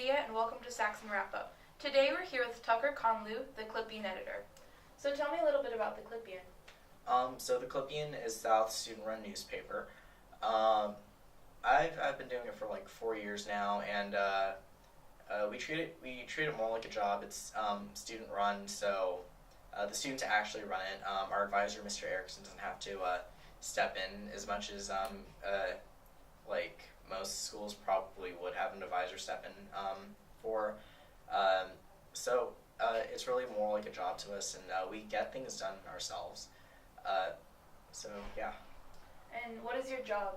Sophia, and welcome to Saxon Wrap-Up. Today we're here with Takur Conlu, the Clypian editor. So tell me a little bit about the Clypian. So the Clypian is South's student-run newspaper. I've been doing it for like 4 years now, and we treat it more like a job. It's student-run, so the students actually run it. Our advisor, Mr. Erickson, doesn't have to step in as much as like most schools probably would have an advisor step in for. So it's really more like a job to us, and we get things done ourselves. So yeah. And what is your job?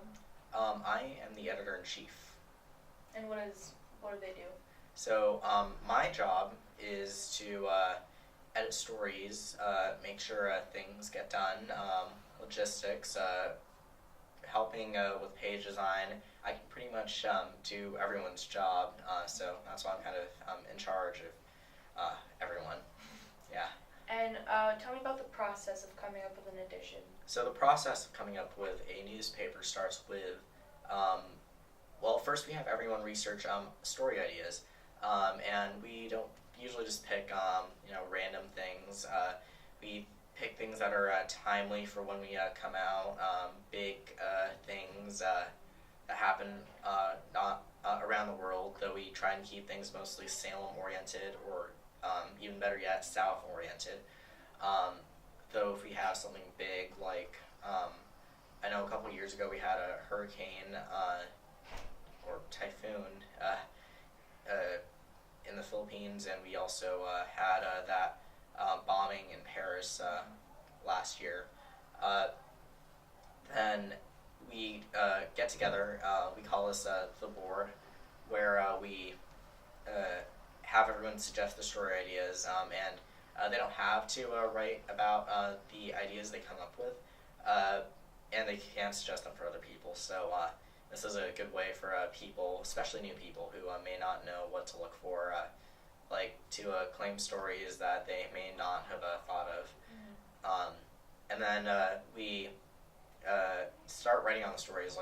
I am the editor-in-chief. And what do they do? So my job is to edit stories, make sure things get done, logistics, helping with page design. I can pretty much do everyone's job, so that's why I'm kind of in charge of everyone. Yeah. And tell me about the process of coming up with an edition. So the process of coming up with a newspaper starts with, well, first we have everyone research story ideas, and we don't usually just pick random things. We pick things that are timely for when we come out, big things that happen not around the world, though we try and keep things mostly Salem-oriented or even better yet, South-oriented. Though if we have something big like, I know a couple years ago we had a hurricane or typhoon in the Philippines, and we also had that bombing in Paris last year. Then we get together, we call this the board, where we have everyone suggest the story ideas, and they don't have to write about the ideas they come up with, and they can suggest them for other people. So this is a good way for people, especially new people who may not know what to look for, to claim stories that they may not have thought of. Mm-hmm. And then we start writing on the stories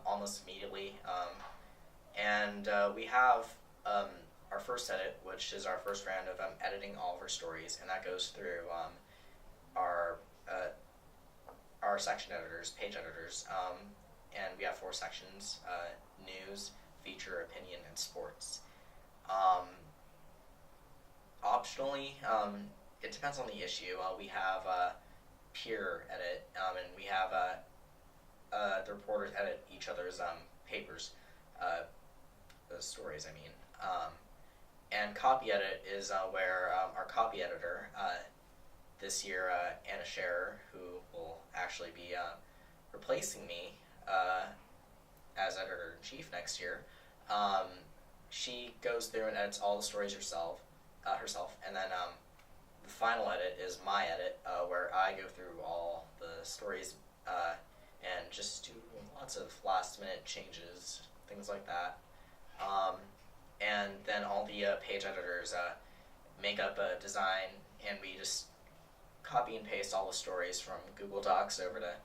almost immediately, and we have our first edit, which is our first round of editing all of our stories, and that goes through our section editors, page editors, and we have 4 sections: news, feature, opinion, and sports. Optionally, it depends on the issue. We have peer edit, and we have the reporters edit each other's papers, the stories, I mean. And copy edit is where our copy editor, this year, Anna Scherer, who will actually be replacing me as editor-in-chief next year, she goes through and edits all the stories herself, and then the final edit is my edit, where I go through all the stories and just do lots of last-minute changes, things like that. And then all the page editors make up a design, and we just copy and paste all the stories from Google Docs over to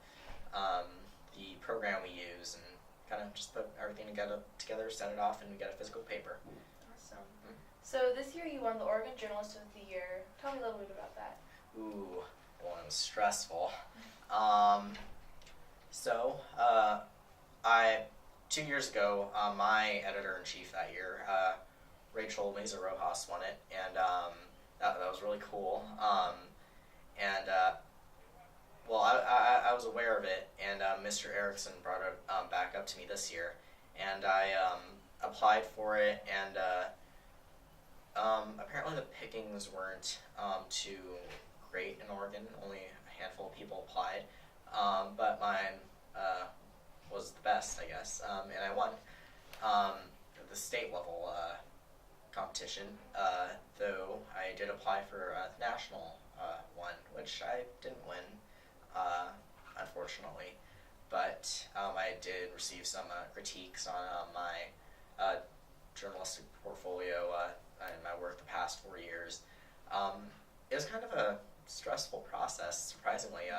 the program we use, and kind of just put everything together, send it off, and we get a physical paper. Awesome. Mm-hmm. So this year you won the Oregon Journalist of the Year. Tell me a little bit about that. Ooh, well, it was stressful. 2 years ago, my editor-in-chief that year, Rachel Meza Rojas, won it, and that was really cool. I was aware of it, and Mr. Erickson brought it back up to me this year, and I applied for it, and apparently the pickings weren't too great in Oregon. Only a handful of people applied, but mine was the best, I guess, and I won the state level competition, though I did apply for a national one, which I didn't win, unfortunately, but I did receive some critiques on my journalistic portfolio and my work the past 4 years. It was kind of a stressful process, surprisingly.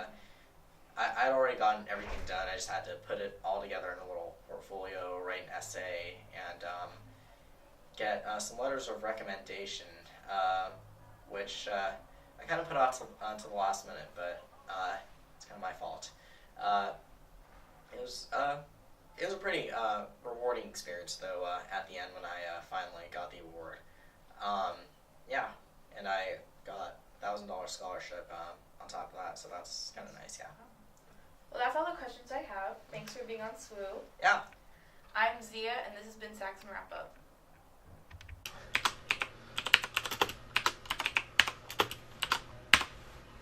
I'd already gotten everything done. I just had to put it all together in a little portfolio, write an essay, and get some letters of recommendation, which I kind of put off to the last minute, but it's kind of my fault. It was a pretty rewarding experience, though, at the end when I finally got the award. Yeah, and I got $1,000 scholarship on top of that, so that's kind of nice, yeah. Well, that's all the questions I have. Thanks for being on SWOO. Yeah. I'm Zia, and this has been Saxon Wrap Up.